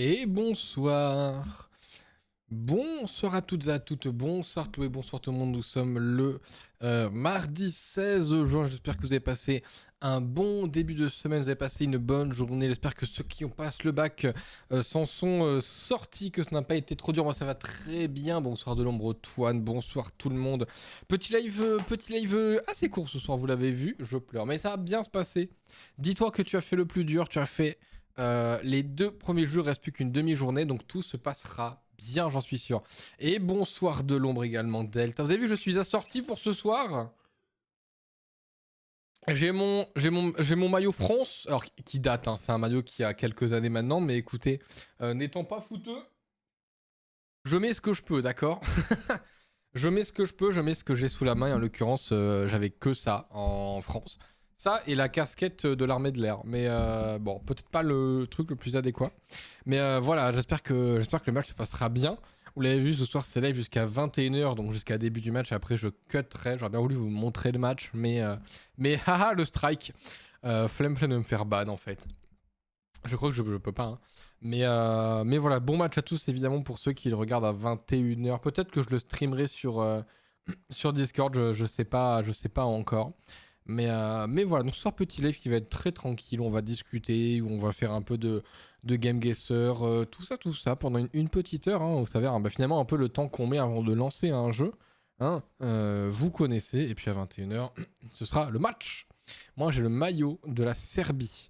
Et bonsoir. Bonsoir à toutes et à toutes, bonsoir Chloé, bonsoir tout le monde, nous sommes le mardi 16 juin, j'espère que vous avez passé un bon début de semaine, vous avez passé une bonne journée, j'espère que ceux qui ont passé le bac s'en sont sortis, que ça n'a pas été trop dur, moi ça va très bien, bonsoir de l'ombre Toine, bonsoir tout le monde, petit live assez court ce soir, vous l'avez vu, je pleure, mais ça va bien se passer, dis-toi que tu as fait le plus dur, tu as fait les 2 premiers jours, il reste plus qu'une demi-journée, donc tout se passera bien, j'en suis sûr. Et bonsoir de l'ombre également, Delta. Vous avez vu, je suis assorti pour ce soir. J'ai mon maillot France, alors qui date, hein, c'est un maillot qui a quelques années maintenant, mais écoutez, n'étant pas fouteux, je mets ce que je peux, d'accord. Je mets ce que je peux, je mets ce que j'ai sous la main, et en l'occurrence, j'avais que ça en France. Ça et la casquette de l'armée de l'air. Mais bon, peut-être pas le truc le plus adéquat. Mais voilà, j'espère que le match se passera bien. Vous l'avez vu, ce soir c'est live jusqu'à 21h, donc jusqu'à début du match. Après, je cutterai. J'aurais bien voulu vous montrer le match, mais haha, le strike. Flemme de me faire ban en fait. Je crois que je peux pas. Hein. Mais voilà, bon match à tous évidemment pour ceux qui le regardent à 21h. Peut-être que je le streamerai sur Discord, je sais pas encore. Mais voilà, donc ce soir petit live qui va être très tranquille, on va discuter, on va faire un peu de game guesser, tout ça pendant une petite heure, hein, vous savez, hein, bah, finalement un peu le temps qu'on met avant de lancer un jeu, hein, vous connaissez, et puis à 21h, ce sera le match. Moi j'ai le maillot de la Serbie.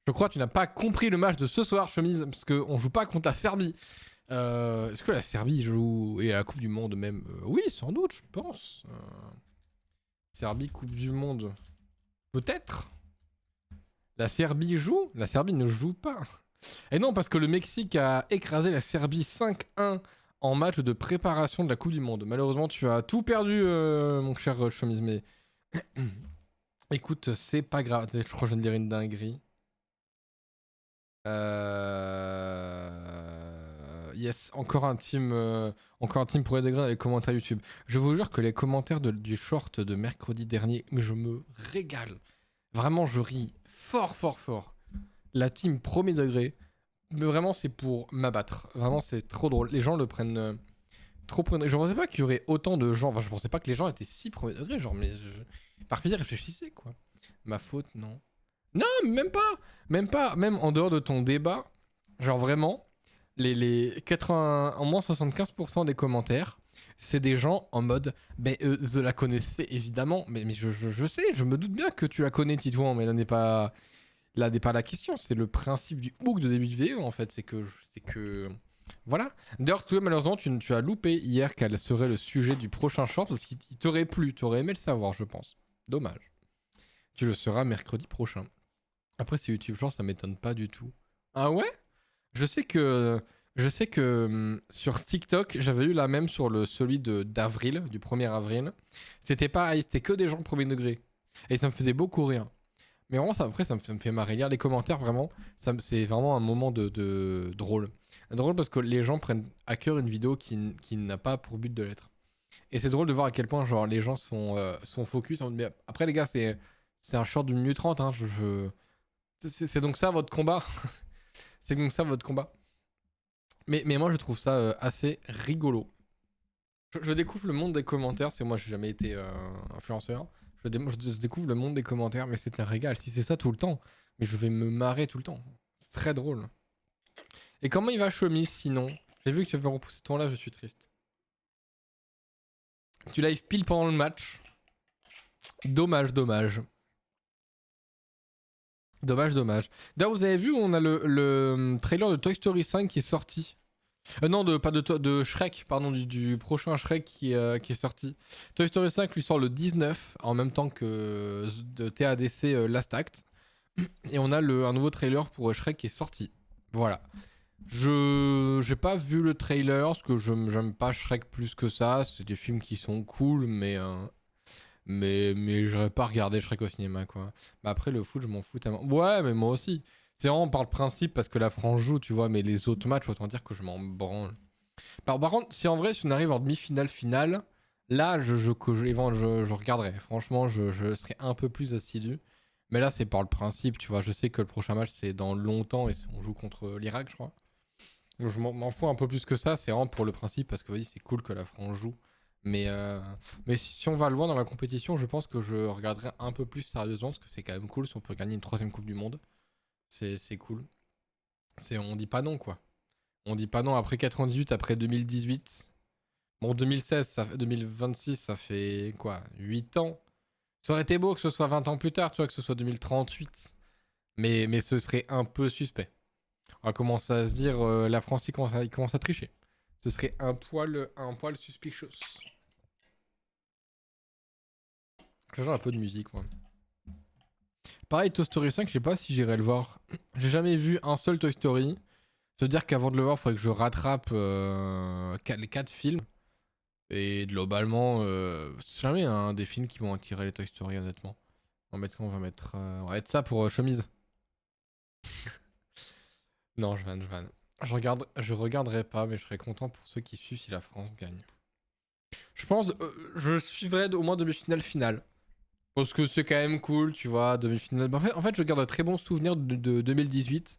Je crois que tu n'as pas compris le match de ce soir, chemise, parce qu'on joue pas contre la Serbie. Est-ce que la Serbie joue, et à la Coupe du Monde même Oui, sans doute, je pense. Serbie, Coupe du Monde. Peut-être. La Serbie joue. La Serbie ne joue pas. Et non, parce que le Mexique a écrasé la Serbie 5-1 en match de préparation de la Coupe du Monde. Malheureusement, tu as tout perdu, mon cher chemise. Mais écoute, c'est pas grave. Je crois que je viens de dire une dinguerie. Yes, encore un team pour Red dans les commentaires YouTube. Je vous jure que les commentaires du short de mercredi dernier, je me régale. Vraiment, je ris fort, fort, fort. La team premier degré, mais vraiment, c'est pour m'abattre. Vraiment, c'est trop drôle. Les gens le prennent trop premier degré. Je pensais pas qu'il y aurait autant de gens. Enfin, je pensais pas que les gens étaient si premier degré. Genre, mais par plaisir, réfléchissez, quoi. Ma faute, non. Non, même pas. Même pas. Même en dehors de ton débat, genre vraiment, les 80, en moins 75% des commentaires, c'est des gens en mode, ben, je la connaissais évidemment, mais je sais, je me doute bien que tu la connais, Titouan, mais là n'est pas la question, c'est le principe du hook de début de vidéo en fait, c'est que, voilà. D'ailleurs, toi, malheureusement, tu as loupé hier quel serait le sujet du prochain short, parce qu'il t'aurait plu, t'aurais aimé le savoir, je pense. Dommage. Tu le seras mercredi prochain. Après, c'est YouTube Short, ça m'étonne pas du tout. Ah ouais? Je sais que, sur TikTok, j'avais eu la même sur celui d'avril, du 1er avril. C'était pareil, c'était que des gens premier degré. Et ça me faisait beaucoup rire. Mais vraiment, après, ça me fait marrer. Lire les commentaires, vraiment, c'est vraiment un moment de drôle. Drôle parce que les gens prennent à cœur une vidéo qui n'a pas pour but de l'être. Et c'est drôle de voir à quel point genre, les gens sont focus. Mais après, les gars, c'est un short de 1 minute 30. Hein, c'est donc ça votre combat. C'est donc ça votre combat. Mais moi, je trouve ça assez rigolo. Je découvre le monde des commentaires, c'est moi, j'ai jamais été influenceur. Je découvre le monde des commentaires, mais c'est un régal. Si c'est ça tout le temps, mais je vais me marrer tout le temps. C'est très drôle. Et comment il va chemise sinon? J'ai vu que tu avais repoussé ton live, je suis triste. Tu live pile pendant le match. Dommage, dommage. Dommage, dommage. D'ailleurs, vous avez vu, on a le trailer de Toy Story 5 qui est sorti. Non, pas de Shrek, pardon, du prochain Shrek qui est sorti. Toy Story 5 lui sort le 19, en même temps que de TADC Last Act. Et on a un nouveau trailer pour Shrek qui est sorti. Voilà. J'ai pas vu le trailer, parce que j'aime pas Shrek plus que ça. C'est des films qui sont cool, mais j'aurais pas regardé Shrek au cinéma, quoi. Mais après, le foot, je m'en fous tellement. Ouais, mais moi aussi. C'est vraiment par le principe, parce que la France joue, tu vois, mais les autres matchs, autant dire que je m'en branle. Par contre, si on arrive en demi-finale, finale, là, je regarderai. Franchement, je serai un peu plus assidu. Mais là, c'est par le principe, tu vois. Je sais que le prochain match, c'est dans longtemps, et on joue contre l'Irak, je crois. Je m'en fous un peu plus que ça, c'est vraiment pour le principe, parce que oui, c'est cool que la France joue. Mais, mais si on va loin dans la compétition, je pense que je regarderai un peu plus sérieusement, parce que c'est quand même cool si on peut gagner une troisième Coupe du Monde. C'est cool. On dit pas non, quoi. On dit pas non après 98, après 2018. Bon, 2016, 2026, ça fait quoi 8 ans. Ça aurait été beau que ce soit 20 ans plus tard, tu vois, que ce soit 2038. Mais ce serait un peu suspect. On va commencer à se dire, la France, il commence à tricher. Ce serait un poil suspicious. Je change un peu de musique, moi. Pareil, Toy Story 5, je sais pas si j'irai le voir. J'ai jamais vu un seul Toy Story. Ça veut dire qu'avant de le voir, il faudrait que je rattrape les 4 films. Et globalement, c'est jamais un des films qui m'ont attiré les Toy Story, honnêtement. On va mettre ça pour chemise. Non, je vanne, je vanne. Je regarderai pas, mais je serais content pour ceux qui suivent si la France gagne. Je pense, je suivrai au moins demi-finale finale. Parce que c'est quand même cool, tu vois, demi-finale. En fait, je garde un très bon souvenir de 2018.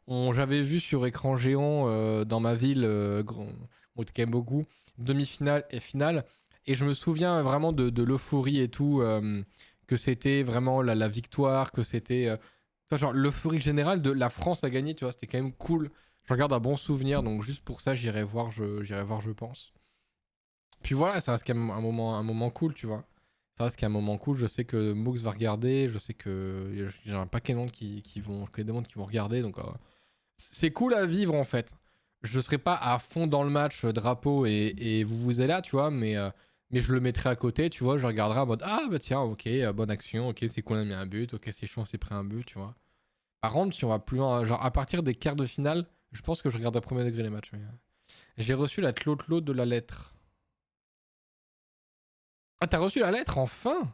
J'avais vu sur écran géant dans ma ville, on était quand même beaucoup, demi-finale et finale. Et je me souviens vraiment de l'euphorie et tout, que c'était vraiment la victoire, que c'était. Enfin, genre, l'euphorie générale de la France a gagné, tu vois, c'était quand même cool. Je regarde un bon souvenir, donc juste pour ça, j'irai voir, je pense. Puis voilà, ça reste quand même un moment cool, tu vois. Ça reste qu'un moment cool. Je sais que Mooks va regarder. Je sais que j'ai un paquet de monde qui vont regarder. Donc c'est cool à vivre en fait. Je serai pas à fond dans le match drapeau et vous êtes là, tu vois. Mais je le mettrai à côté, tu vois. Je regarderai en mode ah bah tiens, ok, bonne action. Ok, c'est cool, on a mis un but. Ok, c'est chaud, on s'est pris un but, tu vois. Par contre, si on va plus loin, genre à partir des quarts de finale, je pense que je regarde à premier degré les matchs. J'ai reçu la Tlot de la lettre. Ah, t'as reçu la lettre, enfin.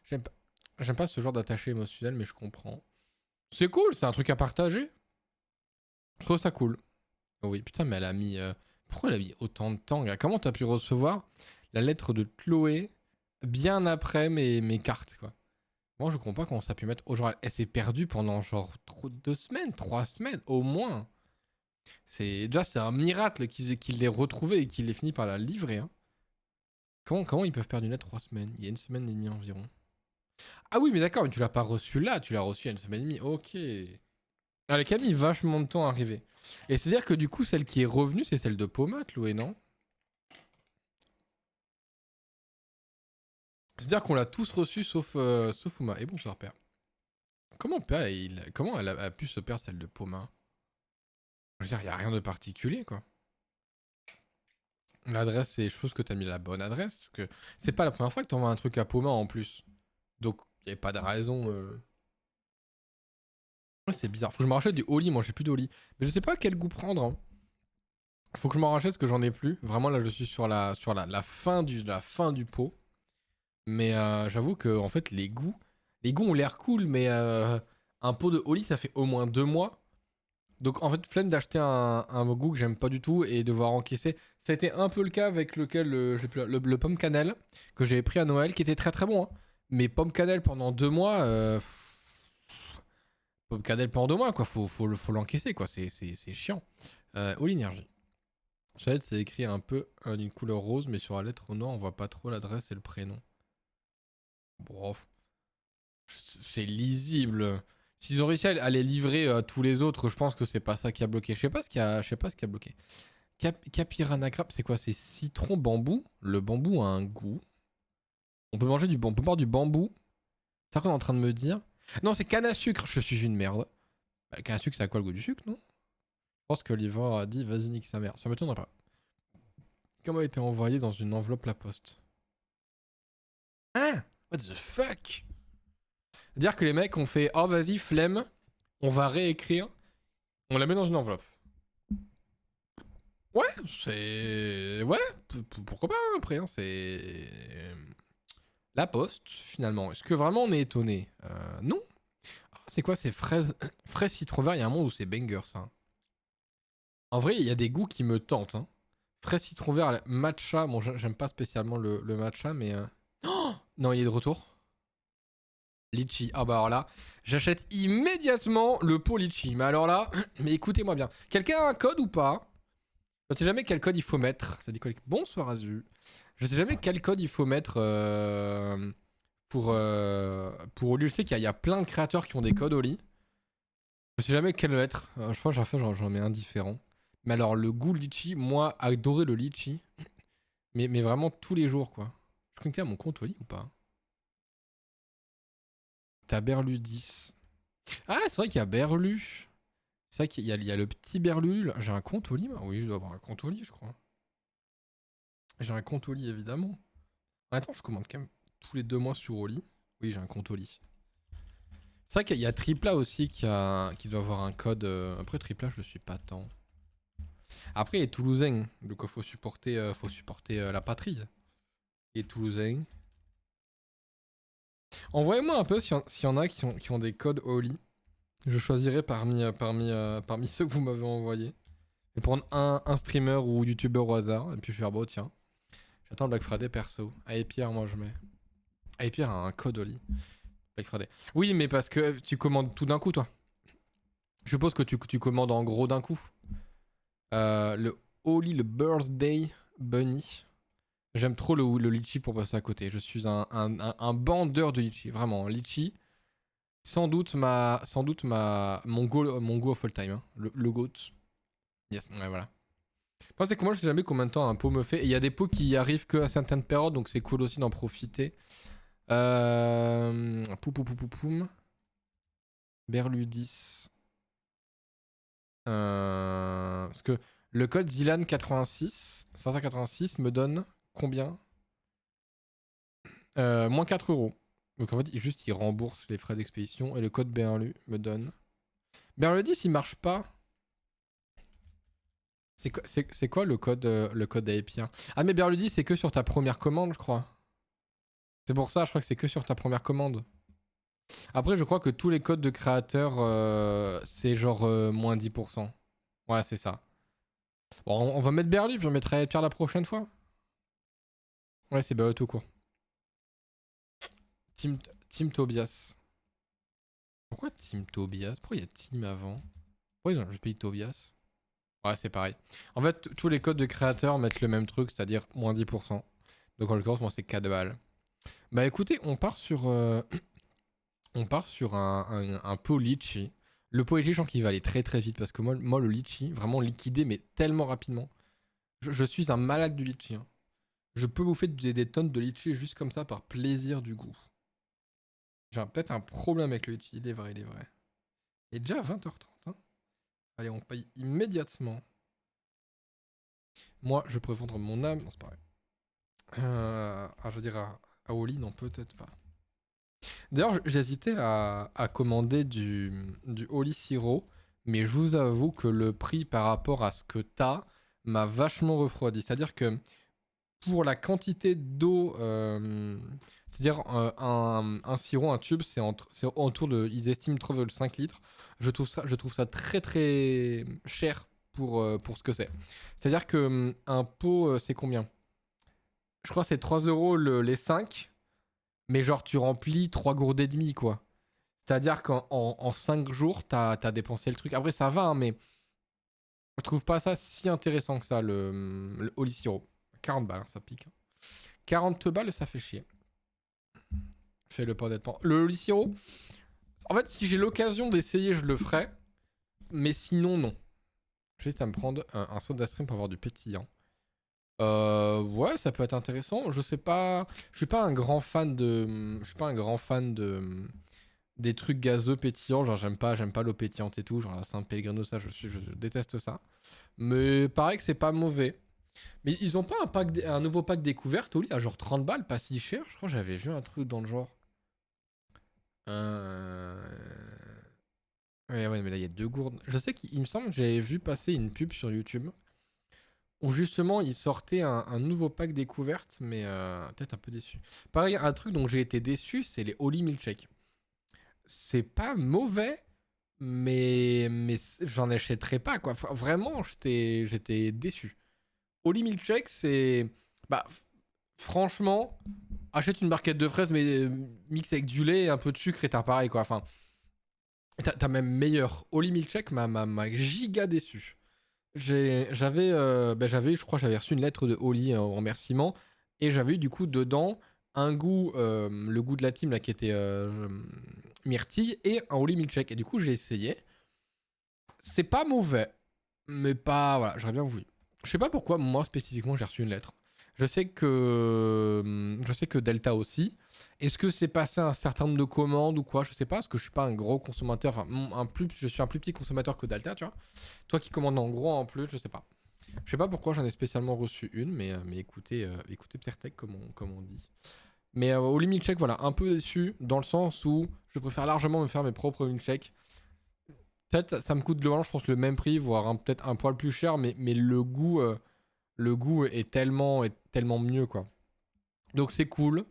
J'aime pas, j'aime pas ce genre d'attaché émotionnel, mais je comprends. C'est cool, c'est un truc à partager. Je trouve ça cool. Oh oui, putain, mais elle a mis... Pourquoi elle a mis autant de temps, gars? Comment t'as pu recevoir la lettre de Chloé bien après mes cartes, quoi? Moi, je comprends pas comment ça a pu mettre... Oh, genre, elle s'est perdue pendant genre 2 semaines, 3 semaines, au moins. Déjà, c'est un miracle qu'il l'ait retrouvée et qu'il ait fini par la livrer, hein. Comment ils peuvent perdre une lettre 3 semaines? Il y a 1 semaine et demie environ. Ah oui, mais d'accord, mais tu l'as pas reçu là, tu l'as reçu il y a 1 semaine et demie. Ok. Elle a quand même mis vachement de temps à arriver. Et c'est-à-dire que du coup, celle qui est revenue, c'est celle de Poma, Chloé, non? C'est-à-dire qu'on l'a tous reçu sauf Uma. Et bonsoir, père. Comment elle a pu se perdre celle de Poma? Je veux dire, il n'y a rien de particulier, quoi. L'adresse, c'est chose que t'as mis la bonne adresse. Que c'est pas la première fois que t'envoies un truc à Poma en plus. Donc, il n'y a pas de raison. Ouais, c'est bizarre. Faut que je me rachète du Oli, moi j'ai plus d'Oli. Mais je sais pas quel goût prendre, hein. Faut que je m'en rachète parce que j'en ai plus. Vraiment, là, je suis sur la fin du pot. Mais j'avoue que en fait, les goûts ont l'air cool, mais un pot de Oli, ça fait au moins 2 mois. Donc en fait, flemme d'acheter un goût que j'aime pas du tout et devoir encaisser. Ça a été un peu le cas avec lequel le pomme cannelle que j'avais pris à Noël, qui était très très bon, hein. Mais pomme cannelle pendant 2 mois, pomme cannelle pendant 2 mois, quoi. Faut l'encaisser, quoi. C'est chiant. All Energy. Sur la lettre, c'est écrit un peu d'une couleur rose, mais sur la lettre au nord, on voit pas trop l'adresse et le prénom. Bon, c'est lisible. S'ils ont réussi à les livrer à tous les autres, je pense que c'est pas ça qui a bloqué. Je sais pas ce qui a bloqué. Capirana Crab, c'est quoi? C'est citron bambou. Le bambou a un goût. On peut boire du bambou. C'est ça qu'on est en train de me dire. Non, c'est canne à sucre. Je suis une merde. Bah, le canne à sucre, ça a quoi le goût du sucre, non? Je pense que l'Ivor a dit vas-y, nique sa mère. Ça m'étonnerait pas. Comment a été envoyé dans une enveloppe la poste? Hein? What the fuck? Dire que les mecs ont fait oh vas-y, flemme, on va réécrire, on la met dans une enveloppe. Ouais, c'est. Ouais, pourquoi pas hein, après, hein, c'est. La poste, finalement. Est-ce que vraiment on est étonné? Non. Ah, c'est quoi? C'est fraise citron vert, il y a un monde où c'est banger ça. En vrai, il y a des goûts qui me tentent, hein. Fraise citron vert, matcha, bon j'aime pas spécialement le matcha, mais... Oh non, il est de retour. Litchi. Ah bah alors là, j'achète immédiatement le pot litchi. Mais alors là, mais écoutez-moi bien. Quelqu'un a un code ou pas? Je sais jamais quel code il faut mettre. Ça dit quoi? Bonsoir Azu. Je sais jamais quel code il faut mettre pour Oli. Je sais qu'il y a plein de créateurs qui ont des codes Oli. Je sais jamais quel mettre. Je crois que chaque fois j'en mets un différent. Mais alors le goût litchi, moi adorer le litchi. Mais vraiment tous les jours quoi. Je connecte à mon compte Oli ou pas? T'as Berlu 10. Ah c'est vrai qu'il y a Berlu. C'est vrai qu'il y a le petit Berlu. Là. J'ai un compte Oli moi? Oui je dois avoir un compte Oli je crois. J'ai un compte Oli évidemment. Attends je commande quand même tous les 2 mois sur Oli. Oui j'ai un compte Oli. C'est vrai qu'il y a Tripla aussi qui doit avoir un code. Après Tripla je le suis pas tant. Après il est toulousain. Donc faut supporter la patrie. Et toulousain. Envoyez-moi un peu s'il y en a qui ont des codes Oli. Je choisirai parmi ceux que vous m'avez envoyés. Je vais prendre un streamer ou youtubeur au hasard. Et puis je vais faire bon tiens. J'attends Black Friday perso. Allez Pierre moi je mets. Allez Pierre a un code Oli. Black Friday. Oui mais parce que tu commandes tout d'un coup toi. Je suppose que tu commandes en gros d'un coup. Le Oli, le Birthday Bunny. J'aime trop le litchi pour passer à côté. Je suis un bandeur de litchi. Vraiment, litchi. Sans doute mon go of all time. Hein. Le GOAT. Yes, ouais, voilà. Moi, c'est que moi, je sais jamais combien de temps un pot me fait. Et il y a des pots qui arrivent que à certaines périodes, donc c'est cool aussi d'en profiter. Poum. Berlu 10. Parce que le code Zilan86, 586 me donne combien moins 4 euros. Donc en fait, juste il rembourse les frais d'expédition et le code Berlu me donne. Berlu 10 il marche pas. C'est quoi le code API? Ah mais Berlu 10 c'est que sur ta première commande, je crois. C'est pour ça, je crois que c'est que sur ta première commande. Après, je crois que tous les codes de créateurs, c'est genre moins 10%. Ouais, c'est ça. Bon, on va mettre Berlu, puis on mettra Pierre la prochaine fois. Ouais, c'est Berlu tout court. Team Tobias. Pourquoi Team Tobias? Pourquoi il y a Team avant? Pourquoi ils ont juste payé Tobias? Ouais, c'est pareil. En fait, tous les codes de créateurs mettent le même truc, c'est-à-dire moins 10%. Donc en l'occurrence, moi, c'est 4 balles. Bah écoutez, on part sur un pot litchi. Le pot litchi, je pense qu'il va aller très très vite parce que moi le litchi, vraiment liquidé, mais tellement rapidement. Je suis un malade du litchi. Hein. Je peux bouffer des tonnes de litchi juste comme ça par plaisir du goût. J'ai peut-être un problème avec le litchi, il est vrai, il est vrai. Il est déjà 20h30. Hein. Allez, on paye immédiatement. Moi, je pourrais vendre mon âme. Non, c'est pas vrai. Je veux dire à Oli, non, peut-être pas. D'ailleurs, j'hésitais à commander du Oli Siro, mais je vous avoue que le prix par rapport à ce que t'as m'a vachement refroidi. C'est-à-dire que pour la quantité d'eau, c'est-à-dire un sirop, un tube, c'est autour de, ils estiment 3,5 litres. Je trouve ça très très cher pour ce que c'est. C'est-à-dire que un pot, c'est combien? Je crois que c'est 3 euros les 5, mais genre tu remplis 3 gourdes et demie, quoi. C'est-à-dire qu'en 5 jours, t'as dépensé le truc. Après, ça va, hein, mais je trouve pas ça si intéressant que ça, le Oli Siro. 40 balles, hein, ça pique. 40 balles, ça fait chier. Fais-le pas honnêtement. Le Oli Siro, en fait, si j'ai l'occasion d'essayer, je le ferai. Mais sinon, non. Je vais à me prendre un soda stream pour avoir du pétillant. Ouais, ça peut être intéressant. Je sais pas. Je suis pas un grand fan de. Je suis pas un grand fan de. Des trucs gazeux pétillants. Genre, j'aime pas l'eau pétillante et tout. Genre, la Saint-Pellegrino, ça, je déteste ça. Mais pareil que c'est pas mauvais. Mais ils ont pas un nouveau pack découverte au lit à genre 30 balles, pas si cher. Je crois que j'avais vu un truc dans le genre. Euh... Ouais, mais là, il y a 2 gourdes. Je sais qu'il me semble que j'avais vu passer une pub sur YouTube où justement ils sortaient un nouveau pack découverte, mais peut-être un peu déçu. Pareil, un truc dont j'ai été déçu, c'est les Oli Milkshake. C'est pas mauvais, mais j'en achèterai pas, quoi. Vraiment, j'étais déçu. Oli Milkshake, c'est. Bah, franchement, achète une barquette de fraises, mais mixe avec du lait, un peu de sucre et t'as pareil, quoi. Enfin, t'as même meilleur. Oli Milkshake m'a giga déçu. je crois, j'avais reçu une lettre de Oli en remerciement et j'avais eu du coup dedans un goût, le goût de la team là qui était myrtille et un Oli milkshake. Et du coup, j'ai essayé. C'est pas mauvais, mais pas voilà, j'aurais bien voulu. Je sais pas pourquoi moi spécifiquement j'ai reçu une lettre. Je sais que Delta aussi. Est-ce que c'est passé un certain nombre de commandes ou quoi? Je sais pas parce que je suis pas un gros consommateur. Enfin, je suis un plus petit consommateur que Delta, tu vois. Toi qui commandes en gros en plus, je sais pas. Je sais pas pourquoi j'en ai spécialement reçu une, mais écoutez Psertec comme on dit. Mais au milkshake, voilà, un peu déçu dans le sens où je préfère largement me faire mes propres milkshakes. Peut-être ça me coûte globalement, je pense, le même prix, voire peut-être un poil plus cher, mais le goût est tellement mieux, quoi. Donc c'est cool,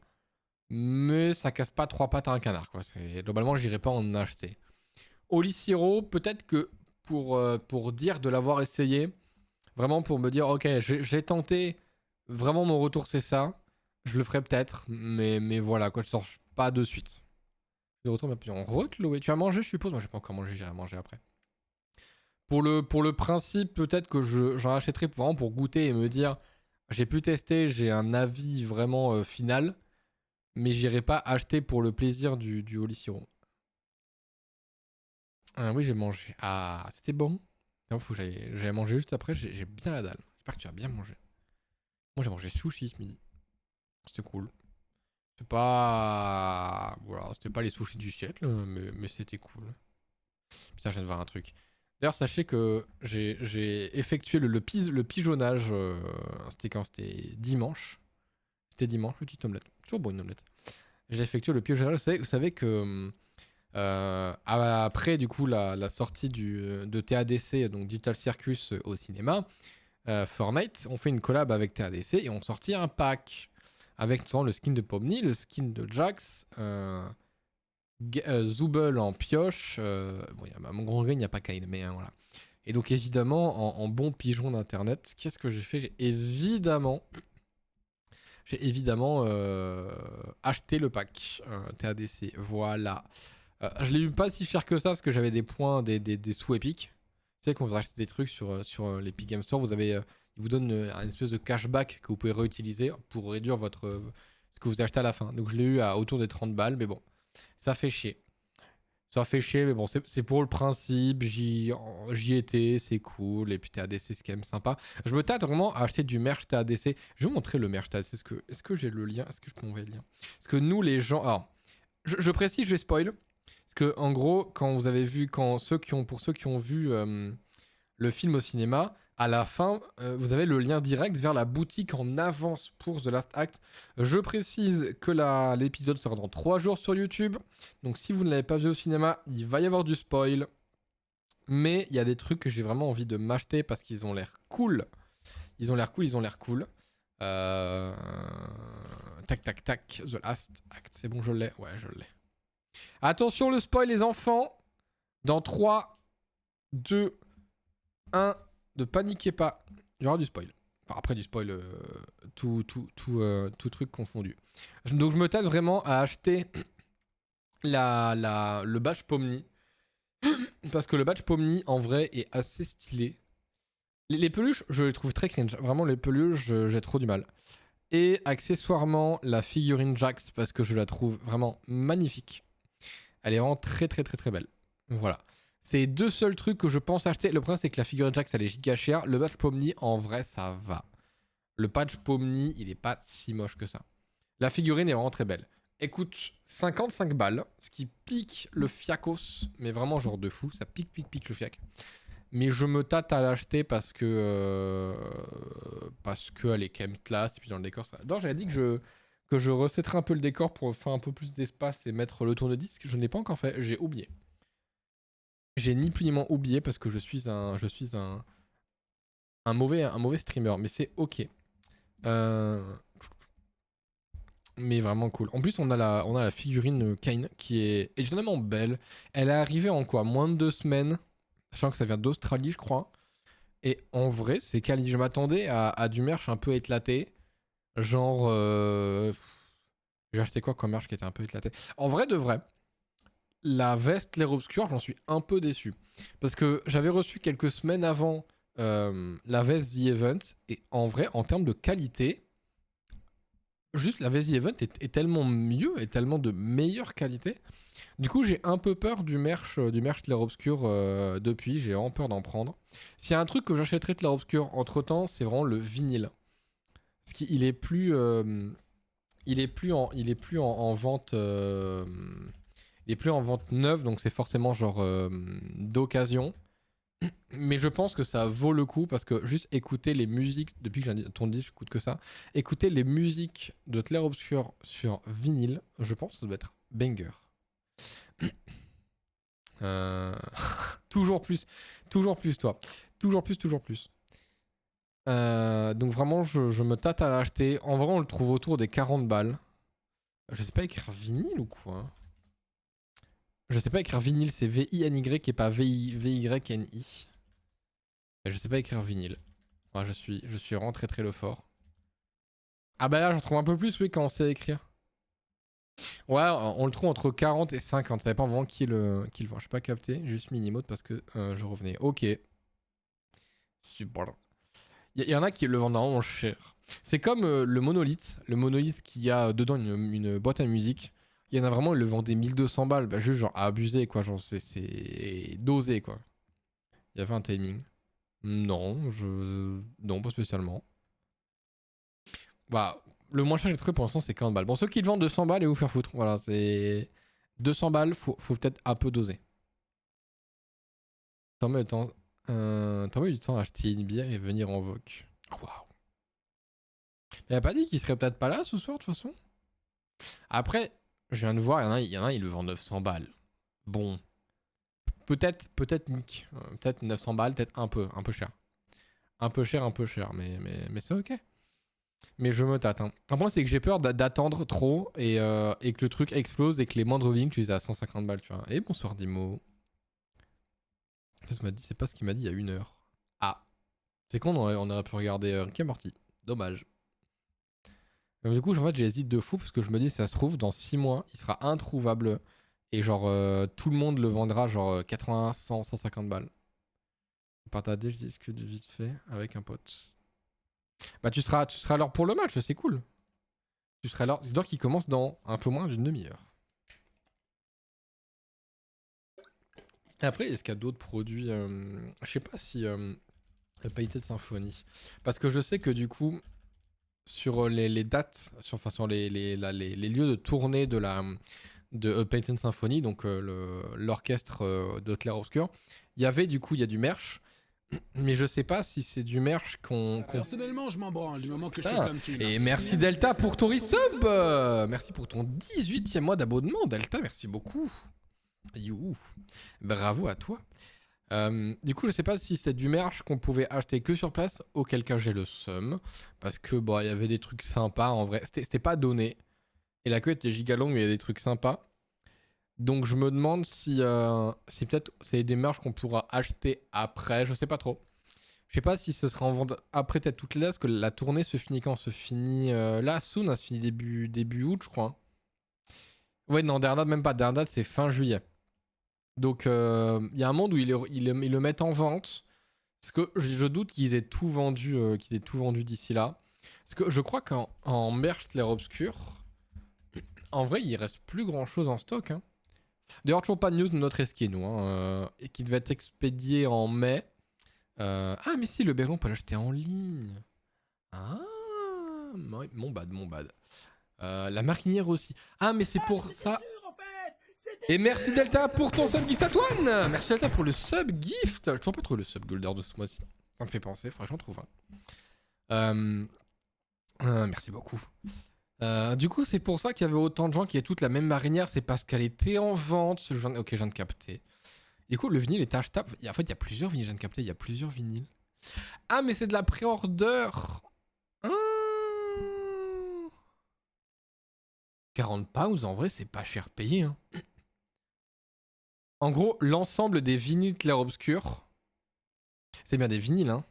mais ça casse pas trois pattes à un canard, quoi. Globalement, j'irai pas en acheter. Oli Siro, peut-être que pour dire de l'avoir essayé, vraiment pour me dire, ok, j'ai tenté, vraiment mon retour c'est ça, je le ferai peut-être, mais voilà, quoi, je sors pas de suite. Je retourne ma puis en route, Chloé. Tu as mangé, je suppose? Moi, j'ai pas encore mangé, j'irai manger après. Pour le principe, peut-être que j'en achèterai vraiment pour goûter et me dire, j'ai pu tester, j'ai un avis vraiment final, mais j'irai pas acheter pour le plaisir du Holy Siro. Ah oui, j'ai mangé. Ah, c'était bon. Non, faut que j'aille manger juste après, j'ai bien la dalle. J'espère que tu as bien mangé. Moi, j'ai mangé sushi ce midi. C'était cool. C'était pas. Voilà, c'était pas les sushis du siècle, mais c'était cool. Putain, je viens de voir un truc. D'ailleurs, sachez que j'ai effectué le pigeonnage. C'était quand? C'était dimanche. C'était dimanche, petite omelette. Toujours bon, une omelette. J'ai effectué le pigeonnage. Vous savez que après, du coup, la sortie de TADC, donc Digital Circus au cinéma, Fortnite, on fait une collab avec TADC et on sortit un pack avec notamment le skin de Pomni, le skin de Jax, Zooble en pioche. Bon, mon grand gré, il n'y a pas Kain, mais voilà. Et donc, évidemment, en bon pigeon d'internet, qu'est-ce que j'ai fait? J'ai évidemment acheté le pack TADC. Voilà. Je l'ai eu pas si cher que ça parce que j'avais des points, des sous épiques. Tu sais, quand vous achetez des trucs sur l'Epic Game Store, ils vous donnent un espèce de cashback que vous pouvez réutiliser pour réduire ce que vous achetez à la fin. Donc je l'ai eu à autour des 30 balles, mais bon, ça fait chier. Ça fait chier, mais bon, c'est pour le principe. J'y étais, c'est cool. Et puis TADC, c'est quand même sympa. Je me tâte vraiment à acheter du merch TADC. Je vais vous montrer le merch TADC. Est-ce que j'ai le lien? Est-ce que je peux envoyer le lien? Parce que nous, les gens. Alors, je précise, je vais spoil. Parce que, en gros, quand vous avez vu. Pour ceux qui ont vu le film au cinéma, à la fin, vous avez le lien direct vers la boutique en avance pour The Last Act. Je précise que l'épisode sera dans 3 jours sur YouTube. Donc si vous ne l'avez pas vu au cinéma, il va y avoir du spoil. Mais il y a des trucs que j'ai vraiment envie de m'acheter parce qu'ils ont l'air cool. Ils ont l'air cool, ils ont l'air cool. Euh... Tac, tac, tac. The Last Act. C'est bon, je l'ai. Ouais, je l'ai. Attention, le spoil, les enfants. Dans 3, 2, 1, ne paniquez pas. Il y aura du spoil. Enfin, après du spoil, tout truc confondu. Donc je me tâte vraiment à acheter le badge Pomni. Parce que le badge Pomni, en vrai, est assez stylé. Les peluches, je les trouve très cringe. Vraiment, les peluches, j'ai trop du mal. Et accessoirement, la figurine Jax, parce que je la trouve vraiment magnifique. Elle est vraiment très très très très belle. Voilà. C'est les deux seuls trucs que je pense acheter. Le problème, c'est que la figurine Jax, elle est giga chère. Le patch Pomni, en vrai, ça va. Le patch Pomni, il est pas si moche que ça. La figurine est vraiment très belle. Écoute, 55 balles, ce qui pique le fiacos, mais vraiment genre de fou. Ça pique le fiac. Mais je me tâte à l'acheter parce que elle est quand même classe. Et puis dans le décor, ça. Non, j'avais dit que je recetterais un peu le décor pour faire un peu plus d'espace et mettre le tourne-disque. Je n'ai pas encore fait, j'ai oublié. J'ai ni plus ni moins oublié parce que je suis un mauvais streamer, mais c'est ok. Euh, mais vraiment cool. En plus, on a la figurine Kain qui est étonnamment belle. Elle est arrivée en quoi? Moins de 2 semaines. Sachant que ça vient d'Australie, je crois. Et en vrai, c'est quali. Je m'attendais à du merch un peu éclaté. Genre. J'ai acheté quoi comme merch qui était un peu éclaté? En vrai de vrai, la veste l'air obscur, j'en suis un peu déçu. Parce que j'avais reçu quelques semaines avant la veste The Event. Et en vrai, en termes de qualité, juste la veste The Event est tellement mieux et tellement de meilleure qualité. Du coup, j'ai un peu peur du merch Clair Obscur depuis. J'ai vraiment peur d'en prendre. S'il y a un truc que j'achèterais de Clair Obscur entre temps, c'est vraiment le vinyle. Parce qu'il est plus. Il est plus en vente. Il est plus en vente neuve, donc c'est forcément genre d'occasion. Mais je pense que ça vaut le coup parce que juste écouter les musiques, depuis que j'ai ton disque, j'écoute que ça. Écouter les musiques de Clair Obscur sur vinyle, je pense que ça doit être banger. Euh, toujours plus, toi. Toujours plus. Donc vraiment, je me tâte à l'acheter. En vrai, on le trouve autour des 40 balles. Je sais pas écrire vinyle ou quoi. Je sais pas écrire vinyle, c'est V-I-N-Y et pas V-Y-N-I. Je sais pas écrire vinyle. Enfin, je suis vraiment très le fort. Ah bah là, j'en trouve un peu plus, oui, quand on sait écrire. Ouais, on le trouve entre 40 et 50. Ça dépend vraiment qui le vend. Je sais pas capté, juste mini-mode parce que je revenais. Ok. Super. Il y en a qui le vendent vraiment cher. C'est comme le monolithe. Le monolithe qui a dedans une boîte à musique. Il y en a vraiment, ils le vendaient 1200 balles. Bah, juste genre abusé, quoi. Genre, c'est dosé, quoi. Il y avait un timing. Non, non, pas spécialement. Bah, le moins cher que j'ai trouvé pour l'instant, c'est 40 balles. Bon, ceux qui le vendent 200 balles et vous faire foutre. Voilà, c'est 200 balles, faut peut-être un peu doser. T'en mets du temps à acheter une bière et venir en vogue. Oh, waouh. Il a pas dit qu'il serait peut-être pas là ce soir, de toute façon. Après, je viens de voir, il y en a, il le vend 900 balles. Bon, peut-être Nick. Peut-être 900 balles, peut-être un peu cher. Un peu cher, mais c'est ok. Mais je me tâte. Hein. Un point, c'est que j'ai peur d'attendre trop et que le truc explose et que les moindres lignes, tu les as à 150 balles, tu vois. Et bonsoir, Dimo. C'est pas ce qu'il m'a dit il y a 1 heure. Ah, c'est con, on aurait pu regarder Rick et Morty. Dommage. Donc, du coup, en fait, j'hésite de fou parce que je me dis, ça se trouve, dans 6 mois, il sera introuvable et genre, tout le monde le vendra genre 80, 100, 150 balles. Partager, je discute vite fait avec un pote. Bah, tu seras alors pour le match, c'est cool. Tu seras alors. C'est-à-dire qu'il commence dans un peu moins d'une demi-heure. Et après, est-ce qu'il y a d'autres produits je sais pas si. Le Painted Symphony. Parce que je sais que du coup, sur les dates, sur les lieux de tournée de Painted Symphony, donc l'orchestre de Clair Obscur, il y a du merch. Mais je sais pas si c'est du merch qu'on. Personnellement, je m'en branle du moment que je suis Ah, comme tu. et merci Delta pour ton resub. Merci pour ton 18e mois d'abonnement, Delta. Merci beaucoup. You. Bravo à toi. Du coup, je sais pas si c'est du merch qu'on pouvait acheter que sur place, auquel cas j'ai le seum. Parce que, bon, il y avait des trucs sympas en vrai. C'était pas donné. Et la queue était giga longue, mais il y a des trucs sympas. Donc, je me demande si peut-être c'est des merch qu'on pourra acheter après. Je sais pas trop. Je sais pas si ce sera en vente après peut-être toutes les dates, parce que la tournée se finit quand? Se finit là, soon, ça se finit début août, je crois. Ouais, non, dernière date, même pas. Dernière date, c'est fin juillet. Donc, il y a un monde où ils le mettent en vente. Parce que je doute qu'ils aient tout vendu, d'ici là. Parce que je crois qu'en merch Clair Obscur, en vrai, il reste plus grand chose en stock. Hein. D'ailleurs, toujours pas de news de notre esquier, nous. Hein, et qui devait être expédié en mai. Ah, mais si, le Béron, on peut l'acheter en ligne. Ah, mon bad. La marinière aussi. Ah, mais c'est pour ça. Sûr, en fait. Et merci Delta pour ton sub gift à toi. Merci Delta pour le sub gift. Je trouve pas trop le sub Golder de ce mois-ci. Ça me fait penser, faudrait que j'en trouve un. Merci beaucoup. Du coup, c'est pour ça qu'il y avait autant de gens qui avaient toutes la même marinière. C'est parce qu'elle était en vente. Ok, je viens de capter. Du coup, le vinyle est achetable. En fait, il y a plusieurs vinyles. Je viens de capter. Il y a plusieurs vinyles. Ah, mais c'est de la pré-order. Ah. 40 pounds, en vrai, c'est pas cher payé. Hein. En gros, l'ensemble des vinyles Clair Obscur, c'est bien des vinyles. Hein.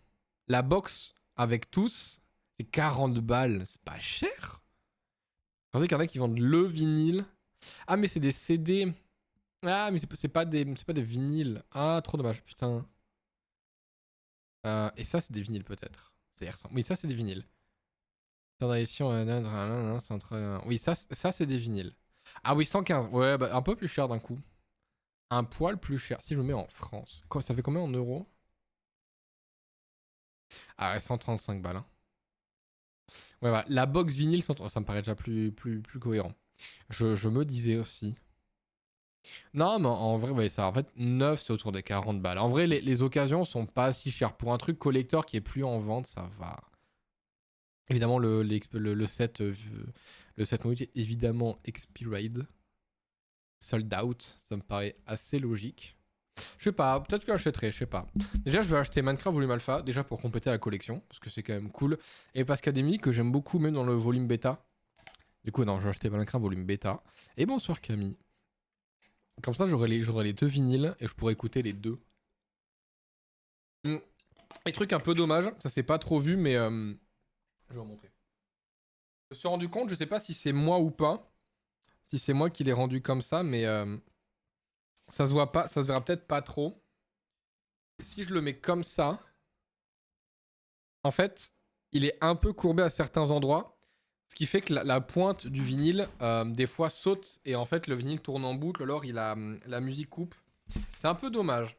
La box avec tous, c'est 40 balles. C'est pas cher. Je pensais qu'il y en a qui vendent le vinyle. Ah, mais c'est des CD. Ah, mais c'est pas des vinyles. Ah, trop dommage, putain. Et ça, c'est des vinyles peut-être. Oui, ça, c'est des vinyles. Tradition, oui, ça c'est des vinyles. Ah oui, 115. Ouais, bah, un peu plus cher d'un coup. Un poil plus cher. Si je me mets en France. Ça fait combien en euros? Ah ouais, 135 balles. Hein. Ouais, voilà. La box vinyle, ça me paraît déjà plus cohérent. Je me disais aussi. Non, mais en vrai, ouais, ça, en fait, 9, c'est autour des 40 balles. En vrai, les occasions sont pas si chères. Pour un truc collector qui est plus en vente, ça va. Évidemment, le set, le set Moody est évidemment expired, sold out. Ça me paraît assez logique. Je sais pas, peut-être que j'achèterai, je sais pas. Déjà, je vais acheter Minecraft Volume Alpha, déjà pour compléter la collection, parce que c'est quand même cool. Et Pascademy, que j'aime beaucoup, même dans le volume bêta. Du coup, non, je vais acheter Minecraft Volume bêta. Et bonsoir Camille. Comme ça, j'aurai les deux vinyles et je pourrai écouter les deux. Et truc un peu dommage, ça s'est pas trop vu, mais je vais vous montrer. Je me suis rendu compte, je sais pas si c'est moi ou pas, si c'est moi qui l'ai rendu comme ça, mais ça se voit pas, ça se verra peut-être pas trop. Si je le mets comme ça, en fait, il est un peu courbé à certains endroits, ce qui fait que la pointe du vinyle, des fois, saute et en fait, le vinyle tourne en boucle, alors la musique coupe. C'est un peu dommage.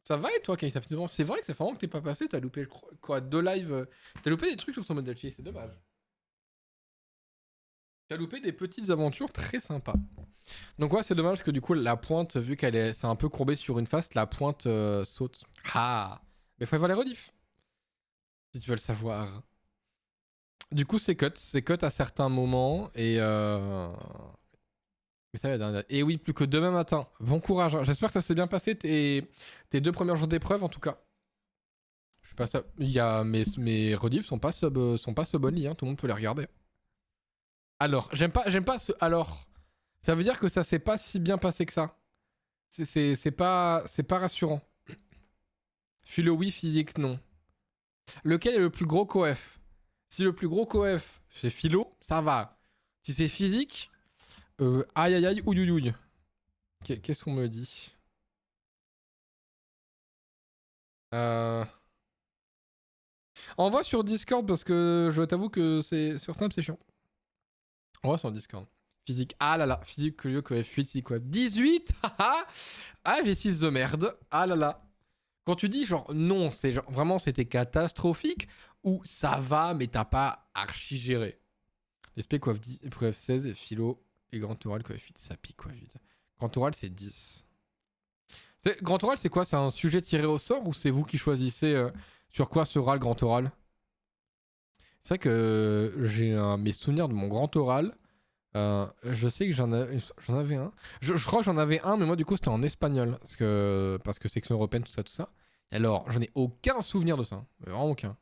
Ça va et toi, Kay? C'est vrai que ça fait longtemps que t'es pas passé, t'as loupé quoi, 2 lives. T'as loupé des trucs sur ton mode d'Alchie, c'est dommage. T'as loupé des petites aventures très sympas. Donc ouais, c'est dommage que du coup la pointe, vu qu'elle est, c'est un peu courbé sur une face, la pointe saute. Ah, mais faut voir les rediffs si tu veux le savoir. Du coup c'est cut à certains moments et mais ça va. Et oui, plus que demain matin. Bon courage. Hein. J'espère que ça s'est bien passé tes 2 premiers jours d'épreuve en tout cas. Je sais pas ça. Il y a mes rediffs sont pas sub only, hein. Tout le monde peut les regarder. Alors, j'aime pas ce alors. Ça veut dire que ça s'est pas si bien passé que ça. C'est pas rassurant. Philo oui, physique non. Lequel est le plus gros coef? Si le plus gros coef c'est philo, ça va. Si c'est physique, aïe aïe aïe, ouïe ouïe ouïe. Qu'est-ce qu'on me dit? euh... Envoie sur Discord parce que je t'avoue que c'est sur Snap c'est chiant. Envoie sur Discord. Physique, ah là là, physique curieux coef 8, physique quoi. 18. Ah, V6 de merde. Ah là là. Quand tu dis genre non, c'est genre vraiment c'était catastrophique ou ça va mais t'as pas archi géré. SP coiffe 10, coiffe 16 et philo et grand oral coiffe 8, ça pique quoi vite. Grand oral c'est 10. Grand oral c'est quoi? C'est un sujet tiré au sort ou c'est vous qui choisissez sur quoi sera le grand oral? C'est vrai que j'ai mes souvenirs de mon grand oral. Je sais que j'en avais un. Je crois que j'en avais un, mais moi du coup c'était en espagnol. Parce que section européenne, tout ça, tout ça. Et alors, j'en ai aucun souvenir de ça. Hein. Vraiment aucun.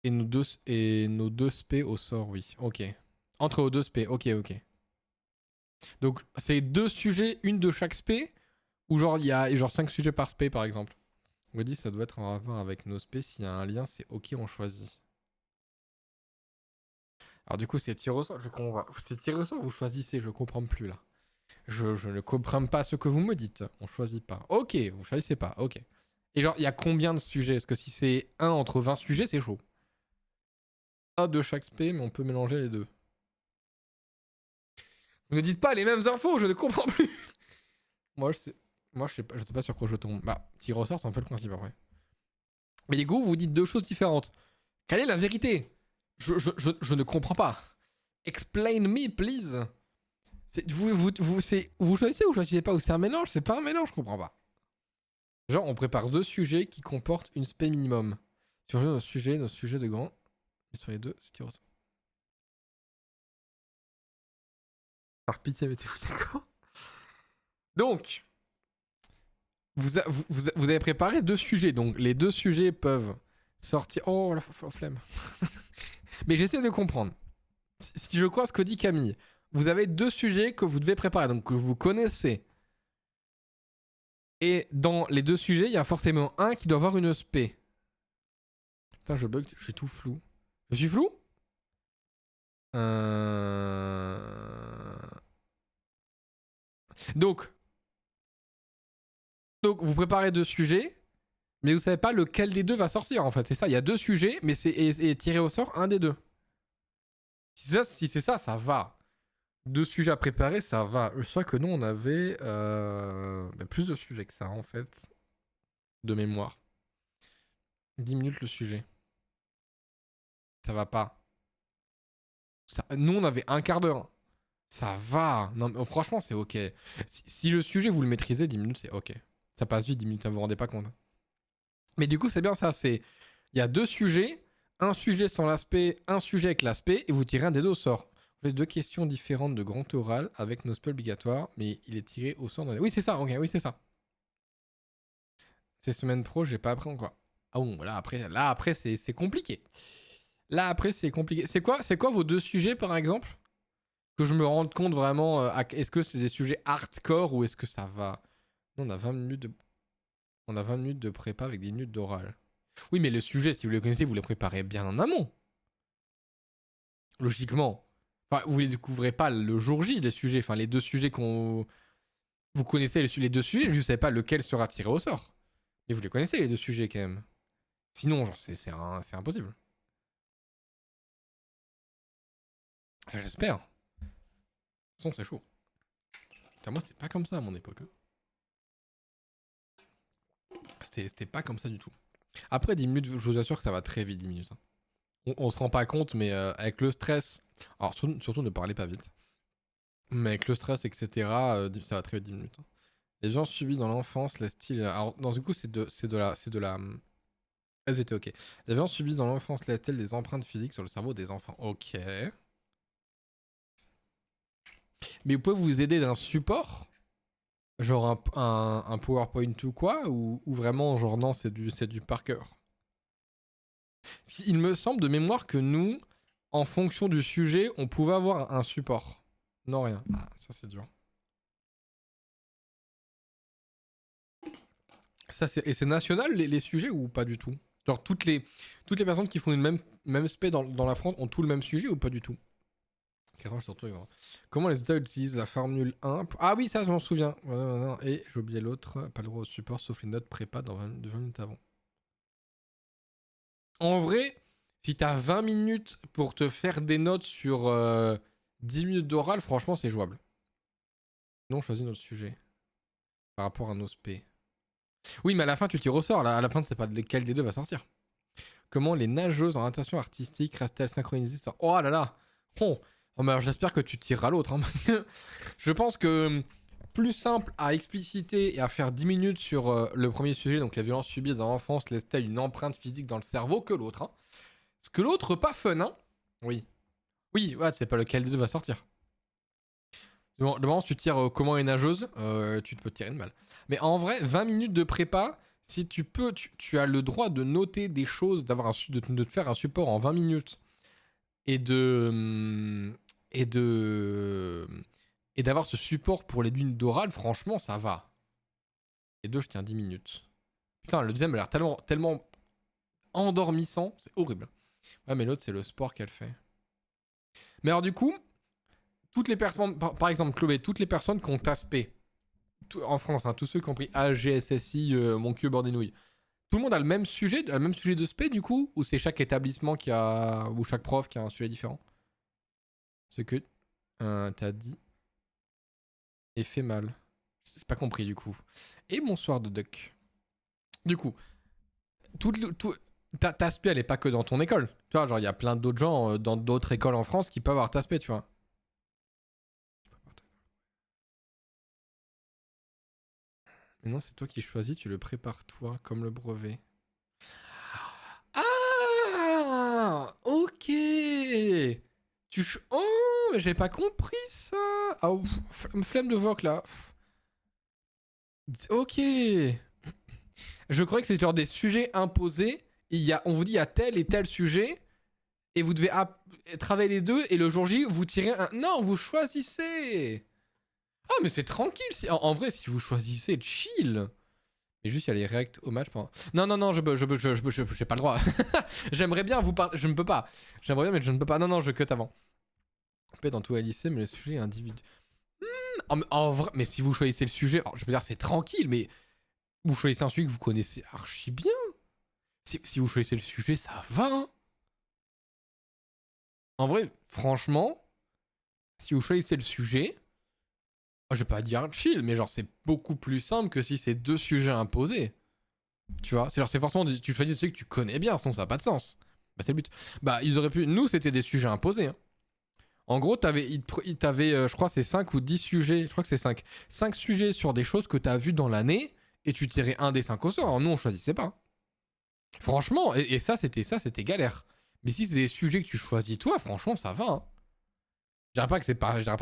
Et nos deux spé au sort, oui. Ok. Entre aux deux spé, ok, ok. Donc c'est 2 sujets, une de chaque spé. Ou genre il y a genre 5 sujets par spé par exemple. On me dit ça doit être en rapport avec nos spé. S'il y a un lien, c'est ok, on choisit. Alors du coup, c'est tiré au sort. C'est tiré au sort, vous choisissez, je comprends plus là. Je ne comprends pas ce que vous me dites. On choisit pas. Ok, vous choisissez pas. Ok. Et genre, il y a combien de sujets? Parce que si c'est un entre 20 sujets, c'est chaud. Un de chaque spé, mais on peut mélanger les deux. Vous ne dites pas les mêmes infos, je ne comprends plus. Moi, je sais pas sur quoi je tombe. Bah, petit ressort, c'est un peu le principe après. Mais du coup, vous dites 2 choses différentes. Quelle est la vérité? Je ne comprends pas. Explain me, please. Vous choisissez ou vous choisissez pas? Ou c'est un mélange? C'est pas un mélange, je comprends pas. Genre, on prépare 2 sujets qui comportent une spé minimum. Sur nos sujets de grand. Mais sur les deux, c'est tiré au sort. Par pitié, mettez-vous d'accord. Donc, vous avez préparé 2 sujets. Donc, les 2 sujets peuvent sortir. Oh, la flemme. Mais j'essaie de comprendre. Si je crois ce que dit Camille, vous avez 2 sujets que vous devez préparer, donc que vous connaissez. Et dans les 2 sujets, il y a forcément un qui doit avoir une spé. Putain, je bug, je suis tout flou. Je suis flou? Donc, vous préparez 2 sujets, Mais vous savez pas lequel des deux va sortir en fait. C'est ça, il y a 2 sujets, mais c'est et tiré au sort un des deux. Si c'est ça, ça va. 2 sujets à préparer, ça va. Je sais que nous, on avait plus de sujets que ça en fait. De mémoire. 10 minutes le sujet. Ça va pas. Nous, on avait un quart d'heure. Ça va. Non, mais franchement, c'est ok. Si le sujet, vous le maîtrisez, 10 minutes, c'est ok. Ça passe vite, 10 minutes, vous vous rendez pas compte. Mais du coup, c'est bien ça. Il y a 2 sujets. Un sujet sans l'aspect, un sujet avec l'aspect, et vous tirez un des deux au sort. Vous avez 2 questions différentes de grand oral avec nos spells obligatoires, mais il est tiré au sort. Oui, c'est ça, ok, oui, c'est ça. Ces semaines pro, j'ai pas appris encore. Ah bon, là après c'est compliqué. Là après c'est compliqué. C'est quoi vos 2 sujets par exemple? Que je me rende compte vraiment, est-ce que c'est des sujets hardcore ou est-ce que ça va? Non, on a 20 minutes de prépa avec 10 minutes d'oral. Oui, mais le sujet, si vous les connaissez, vous les préparez bien en amont. Logiquement. Enfin, vous les découvrez pas le jour J, les sujets. Enfin, les 2 sujets qu'on... Vous connaissez les 2 sujets, je ne sais pas lequel sera tiré au sort. Mais vous les connaissez, les 2 sujets, quand même. Sinon, genre, c'est impossible. Enfin, j'espère. De toute façon, c'est chaud. Putain, moi, c'était pas comme ça à mon époque. C'était pas comme ça du tout. Après 10 minutes, je vous assure que ça va très vite, 10 minutes. On se rend pas compte, mais avec le stress... Alors, surtout ne parlez pas vite. Mais avec le stress, etc., ça va très vite 10 minutes. Les violences subies dans l'enfance, la style... Alors, du coup, c'est de la SVT, ok. Les violences subies dans l'enfance, laissent-elles des empreintes physiques sur le cerveau des enfants? Ok. Mais vous pouvez vous aider d'un support? Genre un PowerPoint ou quoi? Ou vraiment, genre non, c'est du par cœur? Il me semble de mémoire que nous, en fonction du sujet, on pouvait avoir un support. Non, rien. Ah, ça c'est dur. Et c'est national les sujets ou pas du tout? Genre toutes les personnes qui font une même spé dans la France ont tout le même sujet ou pas du tout? Attends, je te retrouve. Comment les États utilisent la formule 1 Ah oui, ça je m'en souviens. Et j'ai oublié l'autre. Pas le droit au support sauf les notes prépa dans 20 minutes avant. En vrai, si t'as 20 minutes pour te faire des notes sur 10 minutes d'oral, franchement c'est jouable. Non, choisis notre sujet. Par rapport à nos spé. Oui, mais à la fin tu t'y ressors. Là, à la fin, c'est pas lequel des deux va sortir. Comment les nageuses en natation artistique restent-elles synchronisées sans... Oh là là. Oh, mais alors j'espère que tu tireras l'autre. Hein, parce que je pense que plus simple à expliciter et à faire 10 minutes sur le premier sujet, donc les violences subies dans l'enfance, laissent-elles une empreinte physique dans le cerveau que l'autre. Hein. Parce que l'autre, pas fun, hein. Oui. Oui, ouais, c'est pas lequel des deux va sortir. De moment, si tu tires comment est nageuse, tu te peux tirer une balle. Mais en vrai, 20 minutes de prépa, si tu peux, tu as le droit de noter des choses, de te faire un support en 20 minutes et d'avoir ce support pour les lunes d'oral, franchement, ça va. Les deux, je tiens 10 minutes. Putain, le deuxième a l'air tellement endormissant, c'est horrible. Ouais, mais l'autre, c'est le sport qu'elle fait. Mais alors, du coup, toutes les personnes, par exemple, Chloé, toutes les personnes qui ont aspect en France, hein, tous ceux qui ont pris AGSSI, mon cul au bord des nouilles, tout le monde a le même sujet de spé du coup? Ou c'est chaque établissement qui a. Ou chaque prof qui a un sujet différent? Ce que t'as dit et fait mal. J'ai pas compris du coup. Et bonsoir de Duck. Du coup, ta spé elle est pas que dans ton école. Tu vois, genre il y a plein d'autres gens dans d'autres écoles en France qui peuvent avoir ta spé, tu vois. Mais non, c'est toi qui choisis, tu le prépares toi, comme le brevet. Ah, ok. Oh, mais j'ai pas compris ça. Ah, flemme de voc là. Ok. Je croyais que c'était genre des sujets imposés. On vous dit il y a tel et tel sujet. Et vous devez travailler les deux. Et le jour J, vous tirez un. Non, vous choisissez. Ah, mais c'est tranquille. En vrai, si vous choisissez, chill. Et juste, il y a les react au match. Non, j'ai pas le droit. J'aimerais bien vous parler. Je ne peux pas. J'aimerais bien, mais je ne peux pas. Non, je cut avant. On peut dans tout les lycée, mais le sujet est individuel. En vrai, mais si vous choisissez le sujet, je veux dire, c'est tranquille, mais Vous choisissez un sujet que vous connaissez archi bien. Si vous choisissez le sujet, ça va. Hein. En vrai, franchement, si vous choisissez le sujet, je vais pas dire chill, mais genre c'est beaucoup plus simple que si c'est 2 sujets imposés. Tu vois, c'est forcément tu choisis celui que tu connais bien, sinon ça n'a pas de sens. Bah c'est le but. Bah ils auraient pu. Nous c'était des sujets imposés. Hein. En gros, je crois c'est 5 ou 10 sujets. Je crois que c'est 5. 5 sujets sur des choses que t'as vues dans l'année et tu tirais un des 5 au sort. Alors nous on choisissait pas. Franchement, et ça c'était galère. Mais si c'est des sujets que tu choisis toi, franchement ça va. Hein. Je dirais pas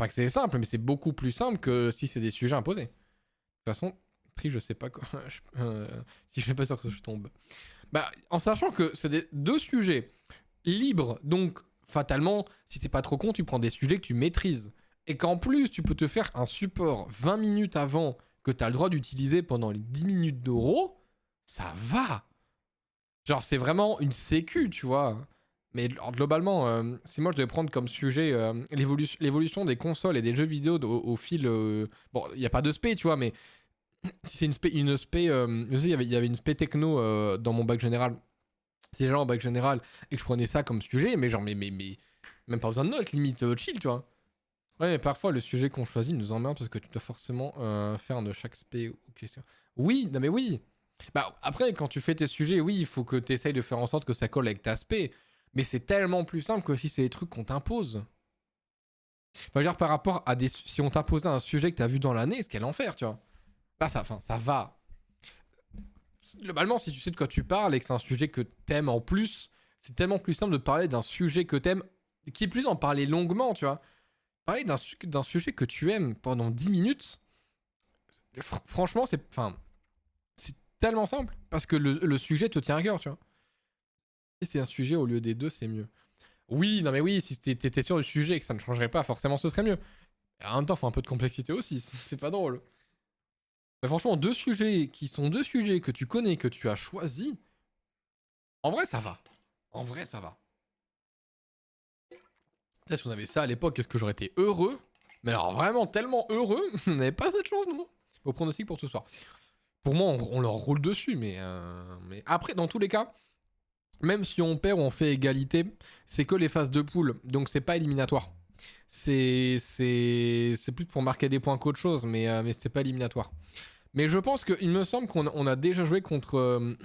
que c'est simple, mais c'est beaucoup plus simple que si c'est des sujets imposés. De toute façon, je sais pas quoi. Si je suis pas sûr que je tombe. Bah, en sachant que c'est 2 sujets libres, donc fatalement, si t'es pas trop con, tu prends des sujets que tu maîtrises. Et qu'en plus, tu peux te faire un support 20 minutes avant que t'as le droit d'utiliser pendant les 10 minutes d'euros, ça va. Genre, c'est vraiment une sécu, tu vois. Mais globalement, si moi je devais prendre comme sujet l'évolution des consoles et des jeux vidéo au fil. Bon, il n'y a pas de spé, tu vois, mais si c'est une spé. Je sais, il y avait une spé techno dans mon bac général. C'est genre en bac général et que je prenais ça comme sujet, mais genre, même pas besoin de notes, limite chill, tu vois. Ouais, mais parfois le sujet qu'on choisit nous emmerde parce que tu dois forcément faire de chaque spé ou question. Oui, non mais oui. Bah après, quand tu fais tes sujets, oui, il faut que tu essayes de faire en sorte que ça colle avec ta spé. Mais c'est tellement plus simple que si c'est des trucs qu'on t'impose. Enfin, genre par rapport à des. Si on t'imposait un sujet que t'as vu dans l'année, c'est quel enfer, tu vois. Là, ça va. Globalement, si tu sais de quoi tu parles et que c'est un sujet que t'aimes en plus, c'est tellement plus simple de parler d'un sujet que t'aimes, qui est plus en parler longuement, tu vois. Parler d'un sujet que tu aimes pendant 10 minutes, franchement, c'est tellement simple. Parce que le sujet te tient à cœur, tu vois. Et c'est un sujet au lieu des 2, c'est mieux. Oui, non mais oui, si t'étais sûr du sujet et que ça ne changerait pas, forcément ce serait mieux. Et en même temps, faut un peu de complexité aussi, c'est pas drôle. Mais franchement, 2 sujets qui sont 2 sujets que tu connais, que tu as choisis, en vrai ça va. En vrai ça va. Peut-être si on avait ça à l'époque, est-ce que j'aurais été heureux? Mais alors vraiment tellement heureux, on n'avait pas cette chance, nous. Au pronostic pour ce soir. Pour moi, on leur roule dessus, mais après, dans tous les cas, même si on perd ou on fait égalité, c'est que les phases de poule, donc c'est pas éliminatoire. C'est plus pour marquer des points qu'autre chose, mais c'est pas éliminatoire. Mais je pense qu'il me semble qu'on a déjà joué contre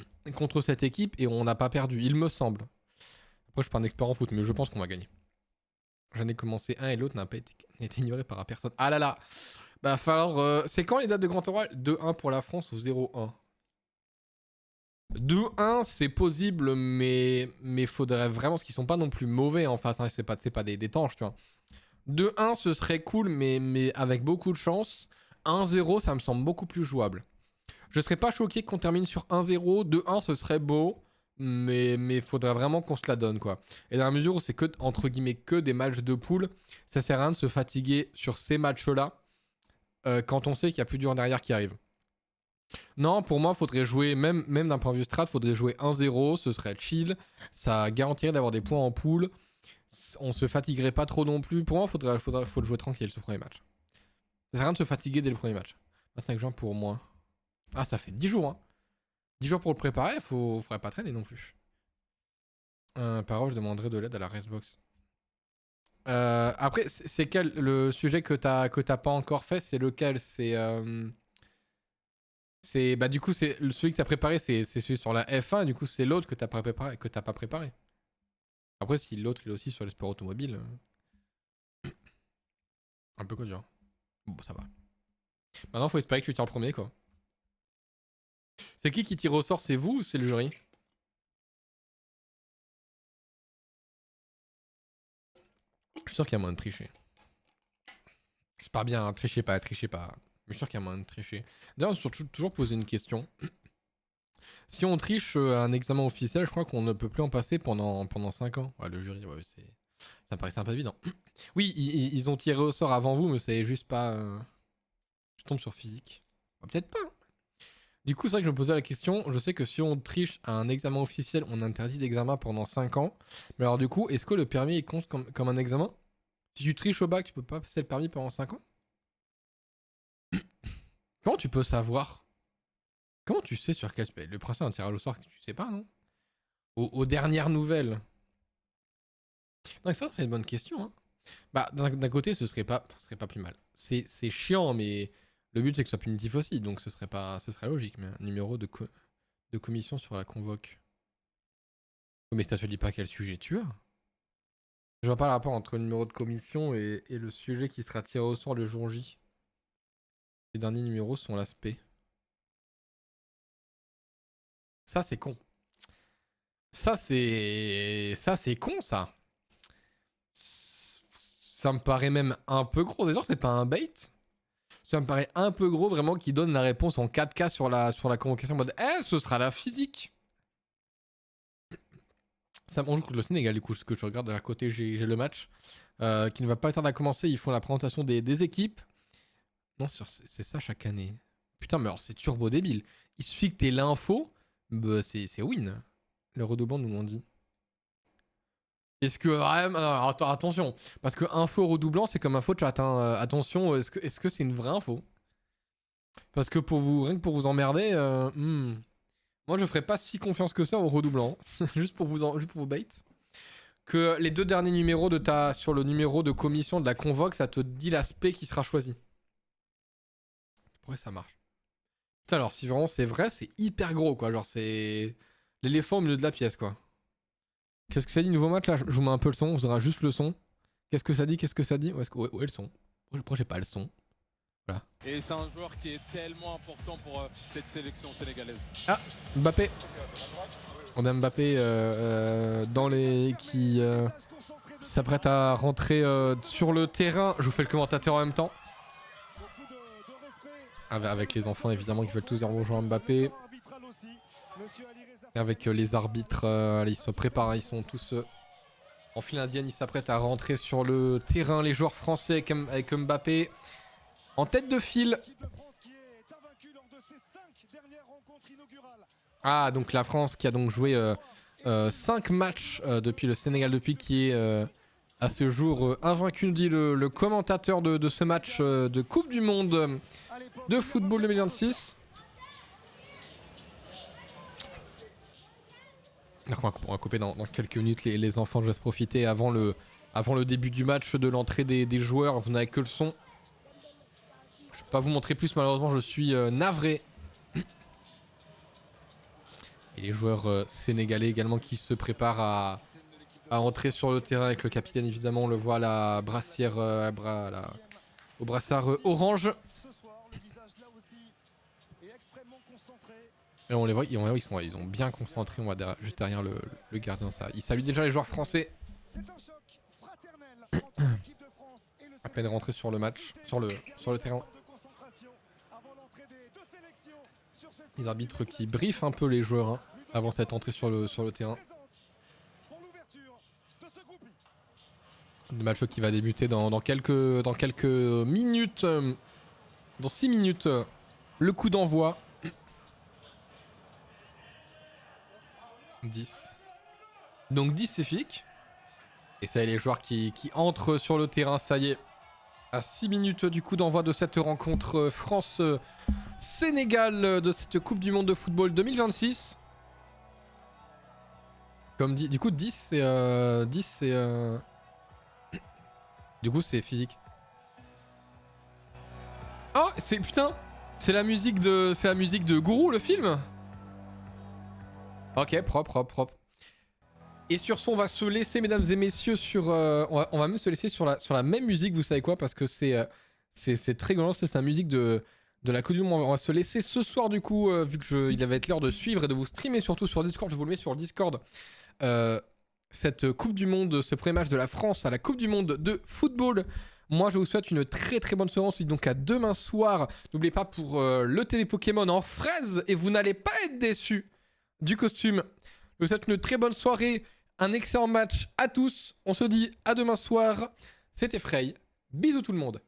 cette équipe et on n'a pas perdu, il me semble. Après, je suis pas un expert en foot, mais je pense qu'on va gagner. J'en ai commencé un et l'autre n'a pas été ignoré par personne. Ah là là. Bah falloir... c'est quand les dates de grand oral? 2-1 pour la France ou 0-1? 2-1 c'est possible, mais faudrait vraiment... Parce qu'ils sont pas non plus mauvais en face, hein. C'est pas des tanches, tu vois. 2-1 ce serait cool, mais avec beaucoup de chance. 1-0 ça me semble beaucoup plus jouable. Je serais pas choqué qu'on termine sur 1-0. 2-1 ce serait beau. Mais faudrait vraiment qu'on se la donne, quoi. Et dans la mesure où c'est que, entre guillemets, que des matchs de poule, ça sert à rien de se fatiguer sur ces matchs-là quand on sait qu'il y a plus dur derrière qui arrive. Non, pour moi, faudrait jouer, même d'un point de vue strat, faudrait jouer 1-0, ce serait chill, ça garantirait d'avoir des points en poule, on se fatiguerait pas trop non plus. Pour moi, faut le jouer tranquille, ce premier match. Ça sert à rien de se fatiguer dès le premier match. 25 juin pour moi. Ah, ça fait 10 jours, hein. 10 jours pour le préparer, faudrait pas traîner non plus. Par je demanderai de l'aide à la Racebox. Après, c'est quel le sujet que t'as pas encore fait? C'est lequel? C'est bah du coup c'est celui que t'as préparé, c'est celui sur la F1. Du coup c'est l'autre que t'as pas préparé. Après si l'autre il est aussi sur les sports automobiles, un peu dur. Bon ça va. Maintenant faut espérer que tu tires le premier quoi. C'est qui tire au sort? C'est vous ou c'est le jury? Je suis sûr qu'il y a moyen de tricher. C'est pas bien, hein, trichez pas. Je suis sûr qu'il y a moyen de tricher. D'ailleurs, toujours poser une question. Si on triche un examen officiel, je crois qu'on ne peut plus en passer pendant 5 ans. Ouais, le jury, ouais, ça me paraissait un peu évident. Oui, ils ont tiré au sort avant vous, mais c'est juste pas... Je tombe sur physique. Bah, peut-être pas. Hein. Du coup, c'est vrai que je me posais la question. Je sais que si on triche à un examen officiel, on interdit d'examen pendant 5 ans. Mais alors du coup, est-ce que le permis il compte comme un examen? Si tu triches au bac, tu peux pas passer le permis pendant 5 ans? Comment tu peux savoir? Comment tu sais sur quel... Le principe d'un tirage au sort, tu sais pas, non? Aux dernières nouvelles. Non, ça, c'est une bonne question. Hein. Bah, d'un côté, ce serait pas plus mal. C'est chiant, mais le but, c'est que ce soit punitif aussi. Donc, ce serait logique. Mais un numéro de commission sur la convoque. Oh, mais ça te dit pas quel sujet tu as. Je vois pas le rapport entre le numéro de commission et le sujet qui sera tiré au sort le jour J. Les derniers numéros sont l'aspect. Ça, c'est con. Ça, c'est con, ça. Ça me paraît même un peu gros. C'est sûr que c'est pas un bait. Ça me paraît un peu gros, vraiment, qui donne la réponse en 4K sur la convocation en mode « Eh, ce sera la physique !» Ça on joue contre le Sénégal, du coup, ce que je regarde de la côté, j'ai le match. Qui ne va pas tarder à commencer. Ils font la présentation des équipes. Non, c'est ça chaque année. Putain, mais alors c'est turbo débile. Il suffit que t'aies l'info, bah, c'est win. Le redoublant nous l'ont dit. Est-ce que... alors, attention, parce que info redoublant, c'est comme info chat. Hein. Attention, est-ce que c'est une vraie info? Parce que rien que pour vous emmerder, moi je ferais pas si confiance que ça au redoublant. juste pour vous bait. Que les 2 derniers numéros sur le numéro de commission de la convoque, ça te dit l'aspect qui sera choisi. Ouais, ça marche. Putain, alors si vraiment c'est vrai, c'est hyper gros quoi. Genre c'est l'éléphant au milieu de la pièce quoi. Qu'est-ce que ça dit, nouveau match là? Je vous mets un peu le son, vous aurez juste le son. Qu'est-ce que ça dit? Où est le son? Pourquoi j'ai pas le son? Voilà. Et c'est un joueur qui est tellement important pour cette sélection sénégalaise. Ah, Mbappé. On a Mbappé qui s'apprête à rentrer sur le terrain. Je vous fais le commentateur en même temps. Avec les enfants évidemment qui veulent tous rejoindre Mbappé. Avec les arbitres, ils se préparent, ils sont tous en file indienne, ils s'apprêtent à rentrer sur le terrain. Les joueurs français avec Mbappé en tête de file. Ah, donc la France qui a donc joué 5 matchs depuis le Sénégal, depuis qui est à ce jour invaincu, nous dit le commentateur de ce match de Coupe du Monde de football 2026. On va couper dans quelques minutes les enfants, je laisse profiter avant le début du match de l'entrée des joueurs. Vous n'avez que le son. Je ne peux pas vous montrer plus, malheureusement, je suis navré. Et les joueurs sénégalais également qui se préparent à entrer sur le terrain avec le capitaine, évidemment, on le voit à la brassière, au brassard orange. Et on les voit, ils ont bien concentré, on voit juste derrière le gardien. Ça. Il salue déjà les joueurs français. À peine rentré sur le match, sur le terrain. Les arbitres qui briefent un peu les joueurs hein, avant cette entrée sur le terrain. Le match qui va débuter dans quelques minutes. Dans 6 minutes, le coup d'envoi. 10. Donc 10 c'est FIC. Et ça y est, les joueurs qui entrent sur le terrain, ça y est. À 6 minutes du coup d'envoi de cette rencontre France-Sénégal de cette Coupe du Monde de football 2026. Comme dit, du coup 10 c'est... Du coup c'est physique. Oh c'est... Putain. C'est la musique de Gourou le film. Ok, propre. Et sur ce, on va se laisser, mesdames et messieurs, sur... on va même se laisser sur la même musique, vous savez quoi? Parce que c'est très grand, c'est la musique de la Coupe du Monde. On va se laisser ce soir, du coup, vu qu'il va être l'heure de suivre et de vous streamer, surtout sur Discord. Je vous le mets sur le Discord. Cette Coupe du Monde, ce premier match de la France à la Coupe du Monde de football. Moi, je vous souhaite une très bonne soirée. On se dit donc à demain soir. N'oubliez pas pour le TV Pokémon en fraise. Et vous n'allez pas être déçus du costume. Je vous souhaite une très bonne soirée. Un excellent match à tous. On se dit à demain soir. C'était Frey. Bisous tout le monde.